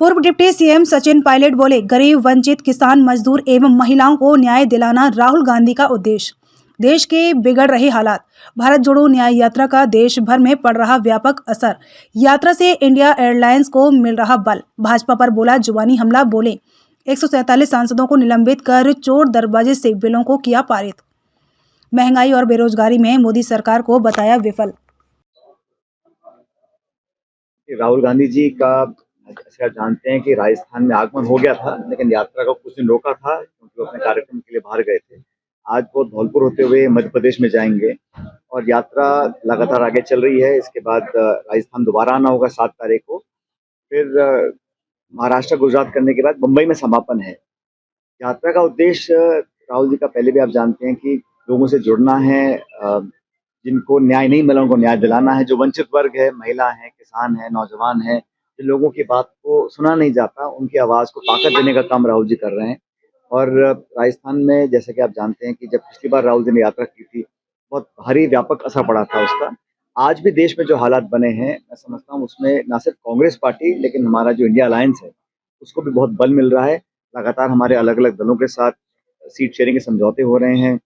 पूर्व deputy CM Sachin Pilot बोले, गरीब, वंचित, किसान, मजदूर एवं महिलाओं को न्याय दिलाना राहुल गांधी का उद्देश्य। देश के बिगड़ रहे हालात, भारत जोड़ो न्याय यात्रा का देश भर में पड़ रहा व्यापक असर, यात्रा से इंडिया एयरलाइंस को मिल रहा बल। भाजपा पर बोला जुबानी हमला, बोले 147 सांसदों को निलंबित कर चोर दरवाजे से बिलों को किया पारित। महंगाई और बेरोजगारी में मोदी सरकार को बताया विफल। राहुल गांधी जी का जैसे आप जानते हैं कि राजस्थान में आगमन हो गया था, लेकिन यात्रा को कुछ दिन रोका था क्योंकि वो अपने कार्यक्रम के लिए बाहर गए थे। आज वो धौलपुर होते हुए मध्य प्रदेश में जाएंगे और यात्रा लगातार आगे चल रही है। इसके बाद राजस्थान दोबारा आना होगा 7 तारीख को, फिर महाराष्ट्र गुजरात करने के बाद मुंबई में समापन है। यात्रा का उद्देश्य राहुल जी का पहले भी आप जानते हैं कि लोगों से जुड़ना है, जिनको न्याय नहीं मिला उनको न्याय दिलाना है। जो वंचित वर्ग है, महिला है, किसान है, नौजवान है, जिन लोगों की बात को सुना नहीं जाता, उनकी आवाज़ को ताकत देने का काम राहुल जी कर रहे हैं। और राजस्थान में जैसे कि आप जानते हैं कि जब पिछली बार राहुल जी ने यात्रा की थी, बहुत भारी व्यापक असर पड़ा था उसका। आज भी देश में जो हालात बने हैं, मैं समझता हूँ उसमें ना सिर्फ कांग्रेस पार्टी लेकिन हमारा जो इंडिया अलायंस है उसको भी बहुत बल मिल रहा है। लगातार हमारे अलग अलग दलों के साथ सीट शेयरिंग के समझौते हो रहे हैं।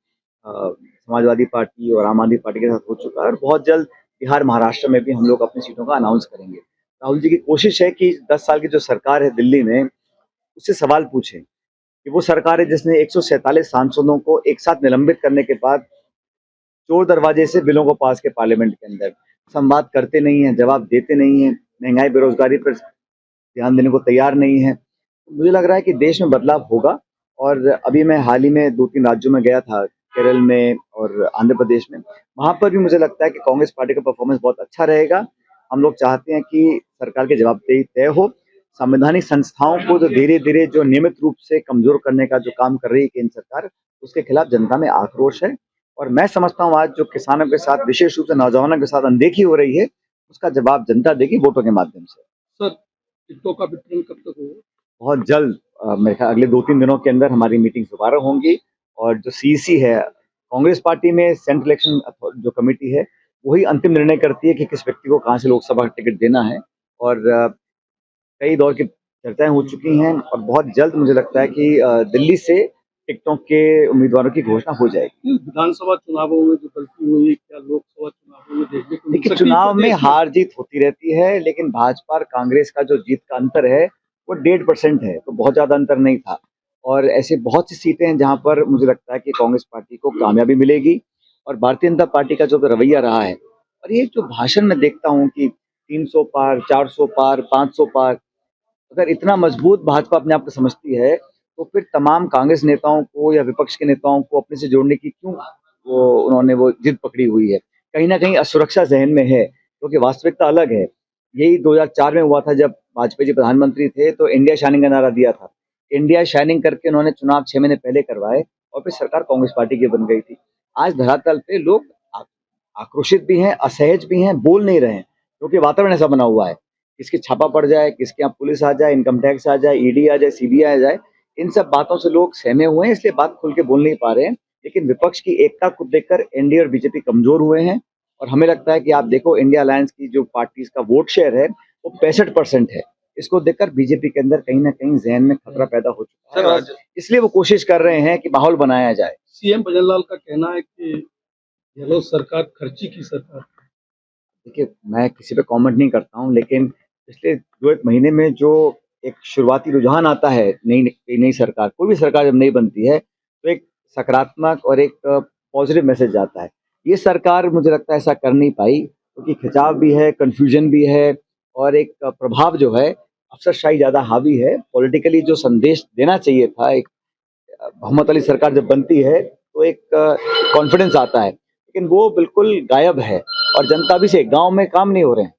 समाजवादी पार्टी और आम आदमी पार्टी के साथ हो चुका है और बहुत जल्द बिहार, महाराष्ट्र में भी हम लोग अपनी सीटों का अनाउंस करेंगे। राहुल जी की कोशिश है कि 10 साल की जो सरकार है दिल्ली में, उससे सवाल पूछें कि वो सरकार है जिसने 147 सांसदों को एक साथ निलंबित करने के बाद चोर दरवाजे से बिलों को पास के पार्लियामेंट के अंदर। संवाद करते नहीं है, जवाब देते नहीं है, महंगाई बेरोजगारी पर ध्यान देने को तैयार नहीं है। मुझे लग रहा है कि देश में बदलाव होगा। और अभी मैं हाल ही में 2-3 राज्यों में गया था, केरल में और आंध्र प्रदेश में। वहां पर भी मुझे लगता है कि कांग्रेस पार्टी का परफॉर्मेंस बहुत अच्छा रहेगा। हम लोग चाहते हैं कि सरकार की जवाबदेही तय हो। संवैधानिक संस्थाओं को जो धीरे धीरे जो नियमित रूप से कमजोर करने का जो काम कर रही है केंद्र सरकार, उसके खिलाफ जनता में आक्रोश है। और मैं समझता हूँ आज जो किसानों के साथ, विशेष रूप से नौजवानों के साथ अनदेखी हो रही है, उसका जवाब जनता देगी वोटों के माध्यम से। सर, टिकटों का वितरण कब तक होगा? बहुत जल्द, मेरे ख्याल अगले 2-3 दिनों के अंदर हमारी मीटिंग दोबारा होंगी। और जो सीईसी है कांग्रेस पार्टी में, सेंट्रल इलेक्शन जो कमेटी है, वही अंतिम निर्णय करती है कि किस व्यक्ति को कहाँ से लोकसभा का टिकट देना है। और कई दौर की चर्चाएं हो चुकी हैं और बहुत जल्द मुझे लगता है कि दिल्ली से टिकटों के उम्मीदवारों की घोषणा हो जाएगी। विधानसभा चुनावों में जो गलती हुई, क्या लोकसभा चुनावों में देखने को मिल देखिए, सकती है? चुनाव में हार जीत होती रहती है, लेकिन भाजपा और कांग्रेस का जो जीत का अंतर है वो 1.5% है, तो बहुत ज्यादा अंतर नहीं था। और ऐसे बहुत सी सीटें हैं जहां पर मुझे लगता है कि कांग्रेस पार्टी को कामयाबी मिलेगी। और भारतीय जनता पार्टी का जो रवैया रहा है, और ये जो भाषण में देखता हूँ कि 300 पार, 400 पार, 500 पार, अगर इतना मजबूत भाजपा अपने आप को समझती है, तो फिर तमाम कांग्रेस नेताओं को या विपक्ष के नेताओं को अपने से जोड़ने की क्यों उन्होंने वो जिद पकड़ी हुई है। कहीं ना कहीं असुरक्षा जहन में है, क्योंकि वास्तविकता अलग है। यही 2004 में हुआ था जब वाजपेयी जी प्रधानमंत्री थे, तो इंडिया शाइनिंग का नारा दिया था। इंडिया शाइनिंग करके उन्होंने चुनाव 6 महीने पहले करवाए और फिर सरकार कांग्रेस पार्टी की बन गई थी। आज धरातल पे लोग आक्रोशित भी हैं, असहज भी हैं, बोल नहीं रहे हैं, क्योंकि वातावरण ऐसा बना हुआ है। किसकी छापा पड़ जाए, किसके यहाँ पुलिस आ जाए, इनकम टैक्स आ जाए, ईडी आ जाए, सीबीआई आ जाए, इन सब बातों से लोग सहमे हुए हैं, इसलिए बात खुल के बोल नहीं पा रहे हैं। लेकिन विपक्ष की एकता को देखकर एनडीए और बीजेपी कमजोर हुए हैं। और हमें लगता है कि आप देखो, इंडिया अलायंस की जो पार्टीज का वोट शेयर है वो 65% है। इसको देखकर बीजेपी के अंदर कहीं ना कहीं जहन में खतरा पैदा हो चुका है, और इसलिए वो कोशिश कर रहे हैं कि माहौल बनाया जाए। सीएम भजन लाल का कहना है कि गहलोत सरकार खर्ची की सरकार। देखिए, मैं किसी पे कमेंट नहीं करता हूँ, लेकिन पिछले 2-1 महीने में जो एक शुरुआती रुझान आता है, नई सरकार, कोई भी सरकार जब नहीं बनती है, तो एक सकारात्मक और एक पॉजिटिव मैसेज आता है। ये सरकार मुझे लगता है ऐसा कर नहीं पाई, क्योंकि खिंचाव भी है, कंफ्यूजन भी है, और एक प्रभाव जो है, अफसरशाही ज्यादा हावी है। पॉलिटिकली जो संदेश देना चाहिए था, एक बहुमत वाली सरकार जब बनती है तो एक कॉन्फिडेंस आता है, लेकिन वो बिल्कुल गायब है। और जनता भी से गांव में काम नहीं हो रहे हैं।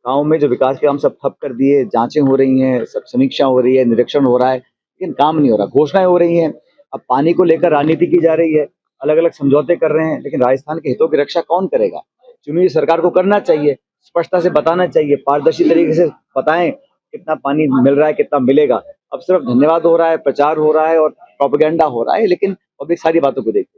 गांव में जो विकास के काम सब ठप कर दिए, जांचें हो रही हैं, सब समीक्षा हो रही है, निरीक्षण हो रहा है, लेकिन काम नहीं हो रहा। घोषणाएं हो रही हैं, अब पानी को लेकर राजनीति की जा रही है, अलग अलग समझौते कर रहे हैं, लेकिन राजस्थान के हितों की रक्षा कौन करेगा? चुनी हुई सरकार को करना चाहिए, स्पष्टता से बताना चाहिए, पारदर्शी तरीके से बताएं कितना पानी मिल रहा है, कितना मिलेगा। अब सिर्फ धन्यवाद हो रहा है, प्रचार हो रहा है और प्रोपेगेंडा हो रहा है, लेकिन पब्लिक सारी बातों को देखती है।